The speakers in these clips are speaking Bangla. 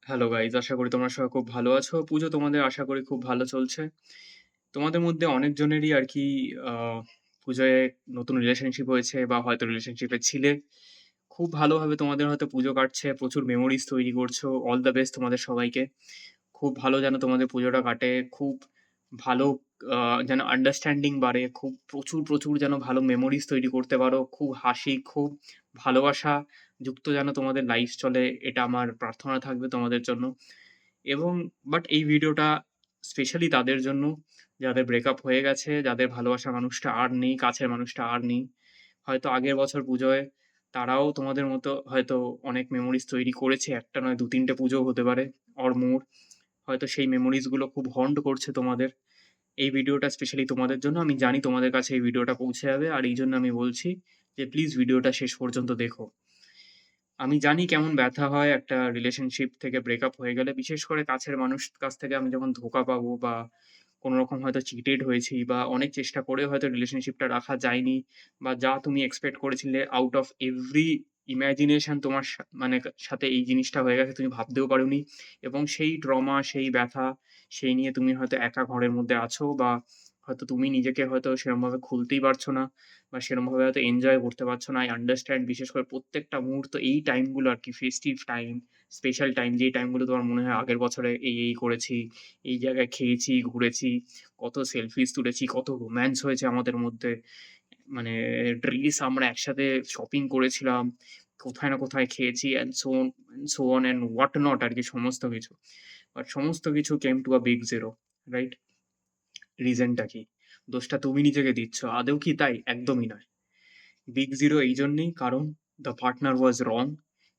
হ্যালো গাইজ, আশা করি তোমরা সবাই খুব ভালো আছো। পুজো তোমাদের আশা করি খুব ভালো চলছে। তোমাদের মধ্যে অনেকজনেরই আরকি পুজোয় নতুন রিলেশনশিপ হয়েছে বা হয়তো রিলেশনশিপে ছিলে। খুব ভালোভাবে তোমাদের হয়তো পুজো কাটছে, প্রচুর মেমোরিজ তৈরি করছো। অল দ্য বেস্ট তোমাদের সবাইকে। খুব ভালো যেন তোমাদের পুজোটা কাটে। খুব ভালো আ যেন আন্ডারস্ট্যান্ডিং বাড়ে। খুব প্রচুর যেন ভালো মেমোরিজ তৈরি করতে পারো। খুব হাসি, খুব ভালোবাসা যুক্ত যেন তোমাদের লাইফ চলে। এটা আমার প্রার্থনা থাকবে তোমাদের জন্য। এবং এই ভিডিওটা স্পেশালি তাদের জন্য যাদের ব্রেকআপ হয়ে গেছে, যাদের ভালোবাসার মানুষটা আর নেই, কাছের মানুষটা আর নেই। হয়তো আগের বছর পুজোয় তারাও তোমাদের মতো হয়তো অনেক মেমোরিজ তৈরি করেছে। একটা নয় ২-৩ টে পুজোও হতে পারে অর মোর। হয়তো সেই মেমোরিজ গুলো খুব হন্ট করছে তোমাদের। এই ভিডিওটা স্পেশালি তোমাদের জন্য। আমি জানি তোমাদের কাছে এই ভিডিওটা পৌঁছে যাবে। আর এইজন্য আমি বলছি যে প্লিজ ভিডিওটা শেষ পর্যন্ত দেখো। আমি জানি কেমন ব্যথা হয় একটা রিলেশনশিপ থেকে ব্রেকআপ হয়ে গেলে। বিশেষ করে কাছের মানুষ কাছ থেকে আমি যখন ধোঁকা পাবো বা কোনো রকম হয়তো চিটেড হয়েছি বা অনেক চেষ্টা করেও হয়তো রিলেশনশিপটা রাখা যায়নি বা যা তুমি এক্সপেক্ট করেছিলে আউট অফ এভরি ইমাজিনেশন তোমার মানে সাথে এই জিনিসটা হয়ে গেছে তুমি ভাবতেও পারোনি। এবং সেই ট্রমা, সেই ব্যথা, সেই নিয়ে তুমি হয়তো একা ঘরের মধ্যে আছো বা হয়তো তুমি নিজেকে হয়তো সেরমভাবে খুলতেই পারছো না। বা সেরমভাবে হয়তো এনজয় করতে পারছো না। I আন্ডারস্ট্যান্ড বিশেষ করে প্রত্যেকটা মুহূর্ত এই টাইমগুলো আরকি ফেস্টিভ টাইম, স্পেশাল টাইম যেই টাইমগুলো তোমার মনে হয় আগের বছরে এই করেছি, এই জায়গায় খেয়েছি, ঘুরেছি, কত সেলফিস তুলেছি, কত রোম্যান্স হয়েছে আমাদের মধ্যে। মানে ড্রেস আমরা একসাথে শপিং করেছিলাম, কোথায় না কোথায় খেয়েছি and so on and what not আরকি সমস্ত কিছু। বাট সমস্ত কিছু came to a big zero, right? রিজনটা কি? দোষটা তুমি নিজেকে দিচ্ছ। আদৌ কি তাই? একদমই নয়। বিগ জিরো এইজন্যেই কারণ দ্য পার্টনার ওয়াজ রং।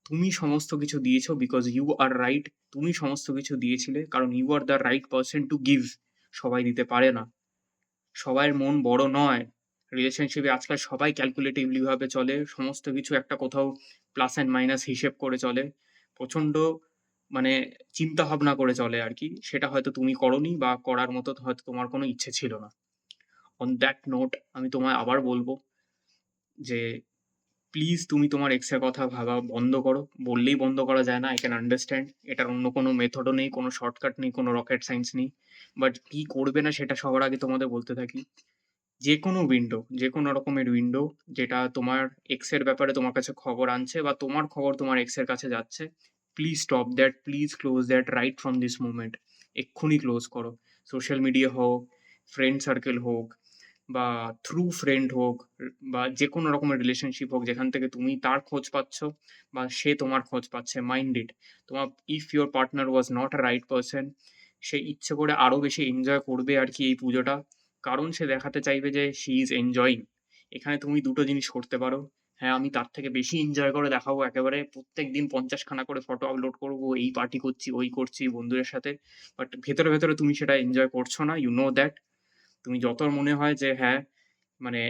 তুমি সমস্ত কিছু দিয়েছো বিকজ ইউ আর রাইট। তুমি সমস্ত কিছু দিয়েছিলে কারণ you are the right person to give. সবাই দিতে পারে না। সবার মন বড় নয়। রিলেশনশিপে আজকাল সবাই ক্যালকুলেটিভলি ভাবে চলে। সমস্ত কিছু একটা কোথাও প্লাস অ্যান্ড মাইনাস হিসেব করে চলে। প্রচন্ড মানে চিন্তাভাবনা করে চলে আরকি। সেটা হয়তো তুমি করোনি বা করার মতো হয়তো তোমার কোনো ইচ্ছে ছিল না। অন দ্যাট নোট আমি তোমায় আবার বলব যে প্লিজ তুমি তোমার এক্স এর কথা ভাবা বন্ধ করো। বললেই বন্ধ করা যায় না। I can understand এটার অন্য কোনো মেথডও নেই, কোনো শর্টকাট নেই, কোনো রকেট সায়েন্স নেই। বাট কি করবে না সেটা সবার আগে তোমাদের বলতে থাকি। যেকোনো উইন্ডো, যেকোনো রকমের উইন্ডো যেটা তোমার এক্স এর ব্যাপারে তোমার কাছে খবর আনছে বা তোমার খবর তোমার এক্স এর কাছে যাচ্ছে, please stop that, please close that right from this moment. এক্ষুনি ক্লোজ করো। সোশ্যাল মিডিয়া হোক, ফ্রেন্ড সার্কেল হোক বা থ্রু ফ্রেন্ড হোক বা যেকোনো রকমের রিলেশনশিপ হোক যেখান থেকে তুমি তার খোঁজ পাচ্ছ বা সে তোমার খোঁজ পাচ্ছে, মাইন্ড ইট। তোমার if your partner was not a right person, সে ইচ্ছে করে আরো বেশি এনজয় করবে আরকি এই পুজোটা। কারণ সে দেখাতে চাইবে যে শি ইজ এনজয়িং। এখানে তুমি ২ টো জিনিস করতে পারো। হ্যাঁ, আমি তার থেকে বেশি এনজয় করে দেখাবো একেবারে প্রত্যেকদিন ৫০ খানা করে ফটো আপলোড করবো, এই পার্টি করছি, ওই করছি বন্ধুদের সাথে। বাট ভেতরে তুমি সেটা এনজয় করছো না। You know that. তুমি যত মনে হয় যে হ্যাঁ, মানে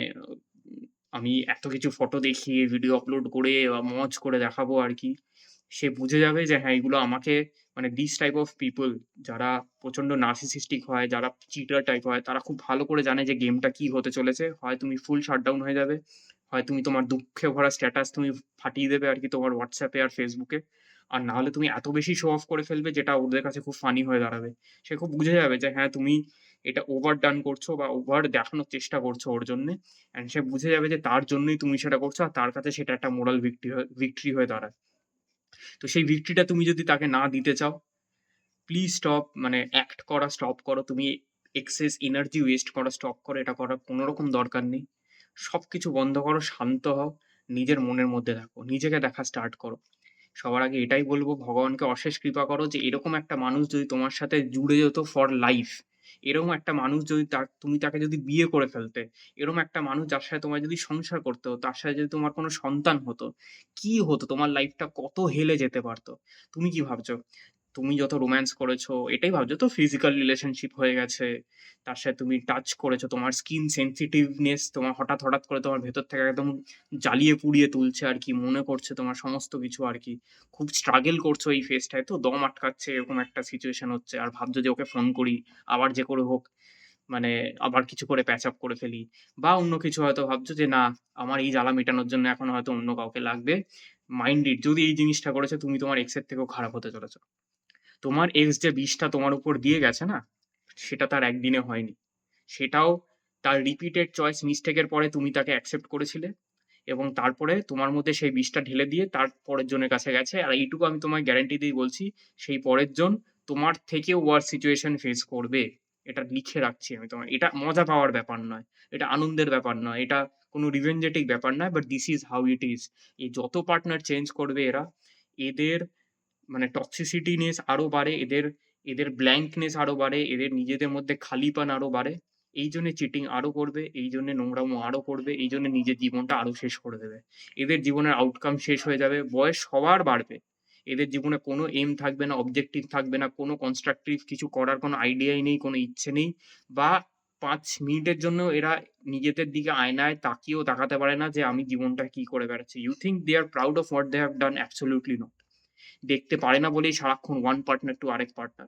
আমি এত কিছু ফটো দেখিয়ে, ভিডিও আপলোড করে বা মজ করে দেখাবো আরকি। সে বুঝে যাবে যে হ্যাঁ, এগুলো আমাকে মানে দিস টাইপ অফ পিপল যারা প্রচন্ড নার্সিসিস্টিক হয়, যারা চিটার টাইপ হয়, তারা খুব ভালো করে জানে যে গেমটা কি হতে চলেছে। হয় তুমি ফুল শাটডাউন হয়ে যাবে, হয় তুমি তোমার দুঃখে ভরা স্ট্যাটাস তুমি ফাটিয়ে দেবে আরকি তোমার WhatsApp এ আর Facebook এ। আর না হলে তুমি এত বেশি শো অফ করে ফেলবে যেটা ওদের কাছে খুব ফানি হয়ে দাঁড়াবে। সে খুব বুঝে যাবে যে হ্যাঁ, তুমি এটা ওভার ডান করছো বা ওভার দেখানোর চেষ্টা করছো ওর জন্যে। অ্যান্ড সে বুঝে যাবে যে তার জন্যই তুমি সেটা করছো আর তার কাছে সেটা একটা মোরাল ভিক্টরি হয়ে দাঁড়ায়। তো সেই ভিক্টরিটা তুমি যদি তাকে না দিতে চাও, প্লিজ স্টপ মানে অ্যাক্ট করা স্টপ করো। তুমি এক্সেস এনার্জি ওয়েস্ট করা স্টপ করো। এটা করার কোনো রকম দরকার নেই। সবকিছু বন্ধ করো, শান্ত হও, নিজের মনের মধ্যে থাকো। নিজেকে দেখা স্টার্ট করো। সবার আগে এটাই বলব ভগবানকে অশেষ কৃপা করো যে এরকম একটা মানুষ যদি তোমার সাথে জুড়ে যেত ফর লাইফ। এরকম একটা মানুষ যদি তুমি তাকে যদি বিয়ে করে ফেলতে, এরকম একটা মানুষ যার সাথে তোমার যদি সংসার করতে হতো, তার সাথে যদি তোমার কোনো সন্তান হতো, কি হতো? তোমার লাইফটা কত হেলে যেতে পারত। তুমি কি ভাবছো? তুমি যত রোম্যান্স করেছো, এটাই ভাবছো তো ফিজিক্যাল রিলেশনশিপ হয়ে গেছে। তার সাথে তুমি টাচ করেছো, তোমার স্কিন সেনসিটিভনেস তোমার হঠাৎ করে তোমার ভেতর থেকে একদম জ্বালিয়ে পুড়িয়ে তুলছে আরকি। মনে করছে তোমার সমস্ত কিছু আরকি। খুব স্ট্রাগল করছো এই ফেজটায় তো দম আটকাচ্ছে এরকম একটা সিচুয়েশন হচ্ছে। আর ভাবছো যে ওকে ফোন করি, আবার যে করে হোক মানে আবার কিছু করে প্যাচ আপ করে ফেলি। বা অন্য কিছু হয়তো ভাবছো যে না আমার এই জ্বালা মেটানোর জন্য এখন হয়তো অন্য কাউকে লাগবে। মাইন্ড ইট যদি এই জিনিসটা করেছো তুমি তোমার এক্স এর থেকেও খারাপ হতে চলেছো। তোমার এক্স যে বিষটা তোমার উপর দিয়ে গেছে না, সেটা তার একদিনে হয়নি। সেটাও তার রিপিটেড চয়েস মিস্টেকের পরে তুমি তাকে অ্যাকসেপ্ট করেছিলে এবং তারপরে তোমার মধ্যে সেই বিষটা ঢেলে দিয়ে তার পরের জনের কাছে গেছে। আর এইটুকু আমি তোমায় গ্যারান্টি দিয়ে বলছি, সেই পরের জন তোমার থেকেও ওয়ার্স সিচুয়েশন ফেস করবে। এটা লিখে রাখছি আমি তোমায়। এটা মজা পাওয়ার ব্যাপার নয়। এটা আনন্দের ব্যাপার নয়। এটা কোনো রিভেঞ্জেটিক ব্যাপার নয়। But this is how it is. এই যত পার্টনার চেঞ্জ করবে এরা, এদের মানে টক্সিসিটিনেস আরো বাড়ে, এদের এদের ব্ল্যাঙ্কনেস আরো বাড়ে, এদের নিজেদের মধ্যে খালিপান আরো বাড়ে। এই জন্যে চিটিং আরো করবে, এই জন্যে নোংরামো আরো করবে, এই জন্যে নিজের জীবনটা আরো শেষ করে দেবে। এদের জীবনের আউটকাম শেষ হয়ে যাবে, বয়স সবার বাড়বে। এদের জীবনে কোনো এম থাকবে না, অবজেক্টিভ থাকবে না, কোনো কনস্ট্রাকটিভ কিছু করার কোনো আইডিয়াই নেই, কোনো ইচ্ছে নেই। বা ৫ মিনিটের জন্য এরা নিজেদের দিকে আয়নায় তাকিয়েও তাকাতে পারে না যে আমি জীবনটা কি করে বেড়াচ্ছি। You think they are proud of what they have done? Absolutely not. দেখতে পারে না বলেই সারাক্ষণ ওয়ান পার্টনার টু আরেক পার্টনার।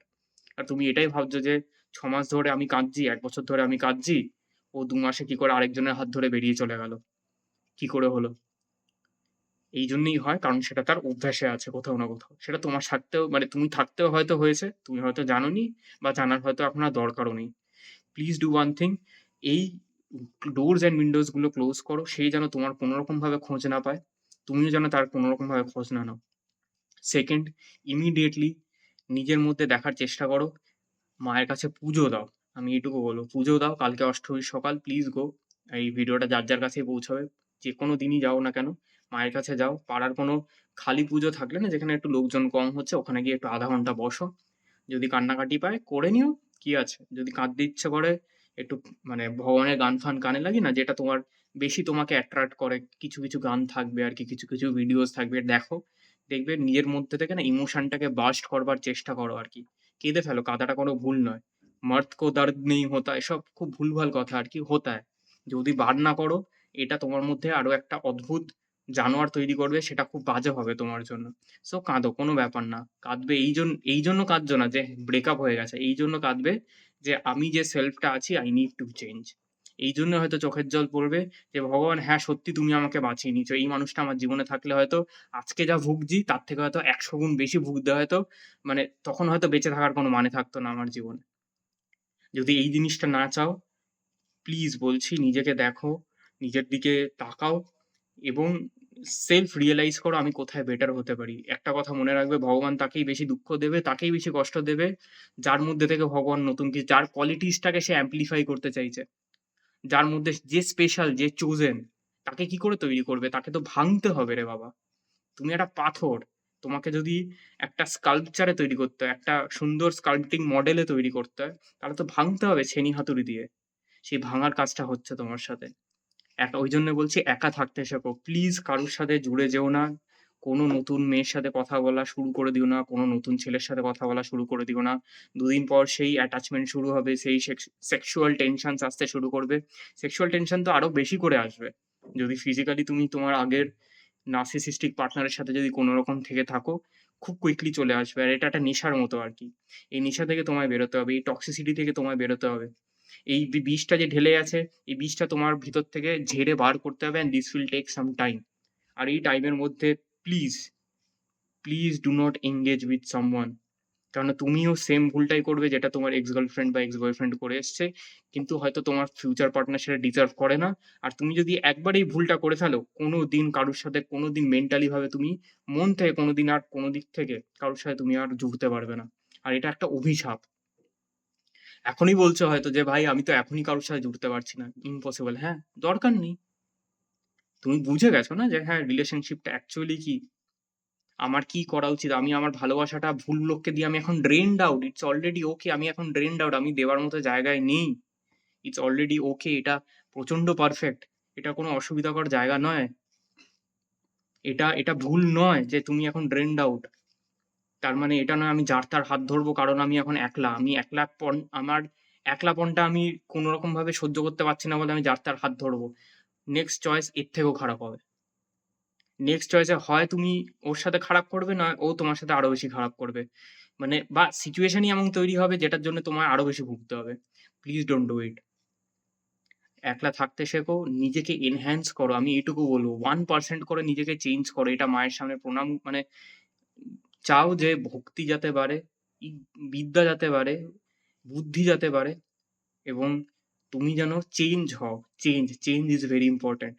আর তুমি এটাই ভাবছো যে ৬ মাস ধরে আমি কাঁদছি, ১ বছর ধরে আমি কাঁদছি, ও ২ মাসে কি করে আরেকজনের হাত ধরে বেরিয়ে চলে গেল? কি করে হলো? এই জন্যই হয়, কারণ সেটা তার অভ্যাসে আছে কোথাও না কোথাও। সেটা তোমার সাথেও মানে তুমি থাকতেও হয়তো হয়েছে, তুমি হয়তো জানোনি বা জানার হয়তো এখন আর দরকারও নেই। প্লিজ ডু ওয়ান থিং, এই ডোরস অ্যান্ড উইন্ডোজ গুলো ক্লোজ করো। সে যেন তোমার কোনরকম ভাবে খোঁজ না পায়। তুমিও যেন তার কোনরকম ভাবে খোঁজ না নাও। সেকেন্ড, ইমিডিয়েটলি নিজের মধ্যে দেখার চেষ্টা করো। মায়ের কাছে পুজো দাও। আমি এইটুকু বলবো, পুজো দাও। কালকে অষ্টমীর সকাল, প্লিজ গো। এই ভিডিওটা যার, যার কাছেই পৌঁছাবে, যেকোনো দিনই যাও না কেন, মায়ের কাছে যাও। পাড়ার কোনো খালি পুজো থাকলে না, যেখানে একটু লোকজন কম হচ্ছে, ওখানে গিয়ে একটু ০.৫ ঘন্টা বসো। যদি কান্নাকাটি পায় করে নিও, কি আছে? যদি কাঁদতে ইচ্ছে করে একটু মানে ভগবানের গান-ফান কানে লাগিয়ে না, যেটা তোমার বেশি তোমাকে অ্যাট্রাক্ট করে, কিছু, কিছু গান থাকবে আরকি, কিছু, কিছু ভিডিওস থাকবে, দেখো। দেখবে নিজের মধ্যে থেকে না ইমোশনটাকে বার্স্ট করবার চেষ্টা করো আরকি। কেঁদে ফেলো, কাঁদাটা কোনো ভুল নয়। "মর্দ কো দর্দ নেই হোতা" এসব খুব ভুলভাল কথা আরকি, "হোতা হ্যায়।" যদি বার না করো, এটা তোমার মধ্যে আরো একটা অদ্ভুত জানোয়ার তৈরি করবে, সেটা খুব বাজে হবে তোমার জন্য। সো কাঁদো, কোনো ব্যাপার না। কাঁদবে এই জন্য কাঁদছো না যে ব্রেকআপ হয়ে গেছে। এইজন্য কাঁদবে যে আমি যে সেলফটা আছি I need to change। এইজন্য হয়তো চোখের জল পড়বে যে ভগবান, হ্যাঁ, সত্যি তুমি আমাকে বাঁচিয়ে নিয়েছো। এই মানুষটা আমার জীবনে থাকলে হয়তো আজকে যা ভুগছি তার থেকে হয়তো ১০০ গুণ বেশি ভুগতে হয়তো মানে তখন হয়তো বেঁচে থাকার কোনো মানে থাকতো না আমার জীবনে। যদি এই জিনিসটা না চাও, প্লিজ বলছি নিজেকে দেখো, নিজের দিকে তাকাও এবং সেলফ রিয়ালাইজ করো আমি কোথায় বেটার হতে পারি। একটা কথা মনে রাখবে, ভগবান তাকেই বেশি দুঃখ দেবে, তাকেই বেশি কষ্ট দেবে, যার মধ্যে থেকে ভগবান নতুন কিছু, যার কোয়ালিটিসটাকে সে এমপ্লিফাই করতে চাইছে। যার মধ্যে যে স্পেশাল, যে chosen, তাকে কি করে তৈরি করবে? তাকে তো ভাঙতে হবে রে বাবা। তুমি একটা পাথর। তোমাকে যদি একটা স্কাল্পচার এ তৈরি করতে হয়, একটা সুন্দর স্কাল্পটিং মডেল এ তৈরি করতে হয়, তাহলে তো ভাঙতে হবে ছেনি হাতুড়ি দিয়ে। সেই ভাঙার কাজটা হচ্ছে তোমার সাথে। ওইজন্য বলছি একা থাকতে শেখো। প্লিজ কারোর সাথে জুড়ে যেও না। কোনো নতুন মেয়ের সাথে কথা বলা শুরু করে দিও না। কোনো নতুন ছেলের সাথে কথা বলা শুরু করে দিও না। ২ দিন পর সেই অ্যাটাচমেন্ট শুরু হবে। সেই সেক্সুয়াল টেনশনস আসতে শুরু করবে। সেক্সুয়াল টেনশন তো আরো বেশি করে আসবে। যদি ফিজিক্যালি তুমি তোমার আগের নার্সিসিস্টিক পার্টনারের সাথে যদি কোনো রকম থেকে থাকো, খুব কুইকলি চলে আসবে। আর এটা একটা নেশার মতো আরকি। এই নেশা থেকে তোমায় বেরোতে হবে। এই টক্সিসিটি থেকে তোমায় বেরোতে হবে। এই বিষটা যে ঢেলে আছে, এই বিষটা তোমার ভিতর থেকে ঝেড়ে বার করতে হবে, and this will take some time। আর এই টাইমের মধ্যে please, please do not engage with someone. কেননা তুমিও সেম ভুলটাই করবে যেটা তোমার এক্স গার্লফ্রেন্ড বা এক্স বয়ফ্রেন্ড করে এসছে। কিন্তু হয়তো তোমার ফিউচার পার্টনার সেটা ডিজার্ভ করে না। আর তুমি যদি একবার এই ভুলটা করে ফেলো, কোনোদিন কারোর সাথে কোনোদিন মেন্টালি ভাবে তুমি মন থেকে কোনোদিন আর কোনো দিক থেকে কারোর সাথে তুমি আর জুড়তে পারবে না। আর এটা একটা অভিশাপ। এখনই বলছো হয়তো যে, "ভাই আমি তো এখনই কারো সাথে জুড়তে পারছি না।" ইম্পসিবল। হ্যাঁ, দরকার নেই। তুমি বুঝে গেছো না যে হ্যাঁ, রিলেশনশিপটা অ্যাকচুয়ালি কি? আমার কি করা উচিত? আমি আমার ভালোবাসাটা ভুল লোককে দিয়ে আমি এখন ড্রেইনড আউট। ইটস অলরেডি ওকে। আমি এখন ড্রেইনড আউট। আমি দেওয়ার মতো জায়গায় নেই। ইটস অলরেডি ওকে। এটা প্রচন্ড পারফেক্ট। এটা কোনো অসুবিধাকর জায়গা নয়। এটা ভুল নয় যে তুমি এখন ড্রেইনড আউট। তার মানে এটা নয় আমি যার তার হাত ধরবো কারণ আমি এখন একলা। আমি আমার একলাপনটা আমি কোনরকমভাবে সহ্য করতে পারছি না বলে আমি যার তার হাত ধরবো। নেক্সট চয়েস এর থেকেও খারাপ হবে। নেক্সট চয়েস এ হয় তুমি ওর সাথে খারাপ করবে, নয় ও তোমার সাথে আরো বেশি খারাপ করবে। মানে বা সিচুয়েশনই এমন তৈরি হবে যেটার জন্য তোমায় আরো বেশি ভুগতে হবে। Please don't do it. একলা থাকতে শেখো, নিজেকে এনহ্যান্স করো। আমি এইটুকু বলব। 1% করে নিজেকে চেঞ্জ করো। এটা মায়ের সামনে প্রণাম মানে চাও যে ভক্তি যাতে বাড়ে, ই বিদ্যা যাতে বাড়ে, বুদ্ধি যাতে বাড়ে এবং তুমি যেন চেঞ্জ হও। Change is very important.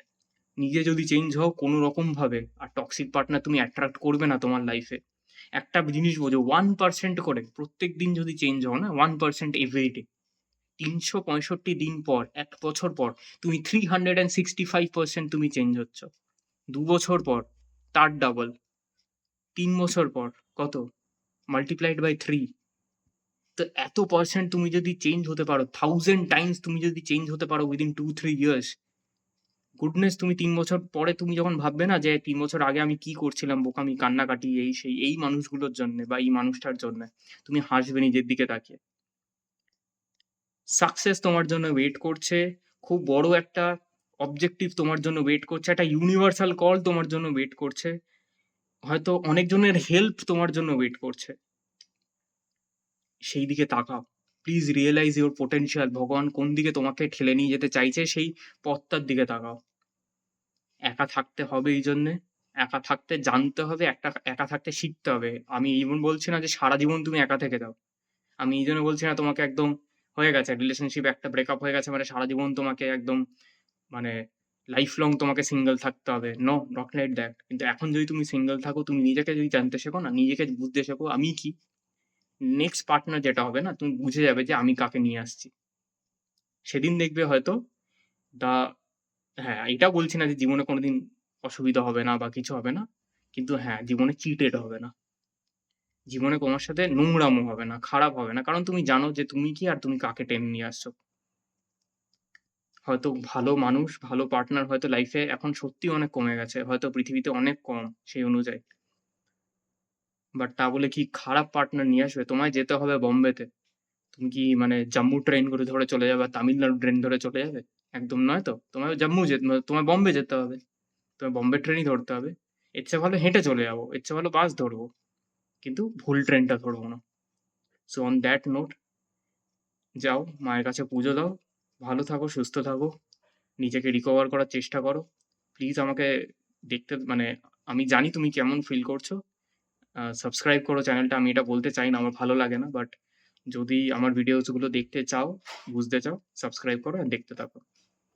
নিজে যদি চেঞ্জ হও কোনো রকমভাবে, আর টক্সিক পার্টনার তুমি অ্যাট্রাক্ট করবে না তোমার লাইফে। একটা জিনিস বোঝো, 1% করে প্রত্যেকদিন যদি চেঞ্জ হও না, 1% এভরিডে, ৩৬৫ দিন পর, ১ বছর পর তুমি 365% তুমি চেঞ্জ হচ্ছ। ২ বছর পর তার ডাবল, ৩ বছর পর কত? Multiplied by 3। তো এত পার্সেন্ট তুমি যদি চেঞ্জ হতে পারো, 1000 টাইমস তুমি যদি চেঞ্জ হতে পারো উইদিন 2-3 ইয়ার্স, গুডনেস তুমি ৩ বছর পরে তুমি যখন ভাববে না যে ৩ বছর আগে আমি কি করছিলাম বোকামি, কান্নাকাটি, এই সেই, এই মানুষগুলোর জন্যে বা এই মানুষটার জন্যে, তুমি হাসবে নিজের দিকে তাকিয়ে। সাকসেস তোমার জন্য ওয়েট করছে। খুব বড় একটা অবজেক্টিভ তোমার জন্য ওয়েট করছে। একটা ইউনিভার্সাল কল তোমার জন্য ওয়েট করছে। হয়তো অনেকজনের হেল্প তোমার জন্য ওয়েট করছে। সেই দিকে তাকাও। Please realise your potential. ভগবান কোন দিকে তোমাকে ঠেলে নিয়ে যেতে চাইছে সেই পথটার দিকে তাকাও। একা থাকতে হবে এই জন্যে, একা থাকতে জানতে হবে, একা থাকতে শিখতে হবে। আমি এমন বলছি না যে সারা জীবন তুমি একা থেকে যাও। আমি এই জন্য বলছি না তোমাকে একদম হয়ে গেছে রিলেশনশিপ একটা ব্রেকআপ হয়ে গেছে মানে সারা জীবন তোমাকে একদম মানে লাইফ লং তোমাকে সিঙ্গেল থাকতে হবে। No, not like that. কিন্তু এখন যদি তুমি সিঙ্গেল থাকো, তুমি নিজেকে যদি জানতে শেখো না, নিজেকে বুঝতে শেখো আমি কি, নেক্সট পার্টনার যেটা হবে না, তুমি বুঝে যাবে যে আমি কাকে নিয়ে আসছি। সেদিন দেখবে হয়তো দা হ্যাঁ, এটা বলছি না যে জীবনে কোনোদিন অসুবিধা হবে না বা কিছু হবে না। কিন্তু হ্যাঁ, জীবনে চিটেড হবে না। জীবনে তোমার সাথে নোংরামো হবে না, খারাপ হবে না। কারণ তুমি জানো যে তুমি কি আর তুমি কাকে টেনে নিয়ে আসছো। হয়তো ভালো মানুষ, ভালো পার্টনার হয়তো লাইফে এখন সত্যিই অনেক কমে গেছে। হয়তো পৃথিবীতে অনেক কম সেই অনুযায়ী। বাট তা বলে কি খারাপ পার্টনার নিয়ে আসবে? তোমায় যেতে হবে বম্বেতে। তুমি কি মানে জম্মু ট্রেন করে ধরে চলে যাবে আর তামিলনাড়ু ট্রেন ধরে চলে যাবে? একদম নয় তো। তোমায় জম্মু তোমায় বম্বে যেতে হবে। তোমায় বম্বে ট্রেনই ধরতে হবে। এর চেয়ে ভালো হেঁটে চলে যাবো। এর চেয়ে ভালো বাস ধরবো। কিন্তু ভুল ট্রেনটা ধরবো না। সো অন দ্যাট নোট, যাও মায়ের কাছে পুজো দাও। ভালো থাকো, সুস্থ থাকো। নিজেকে রিকভার করার চেষ্টা করো। প্লিজ আমাকে দেখতে মানে আমি জানি তুমি কেমন ফিল করছো। সাবস্ক্রাইব করো চ্যানেলটা। আমি এটা বলতে চাই না, আমার ভালো লাগে না। বাট যদি আমার ভিডিওস গুলো দেখতে চাও, বুঝতে চাও, সাবস্ক্রাইব করো আর দেখতে থাকো।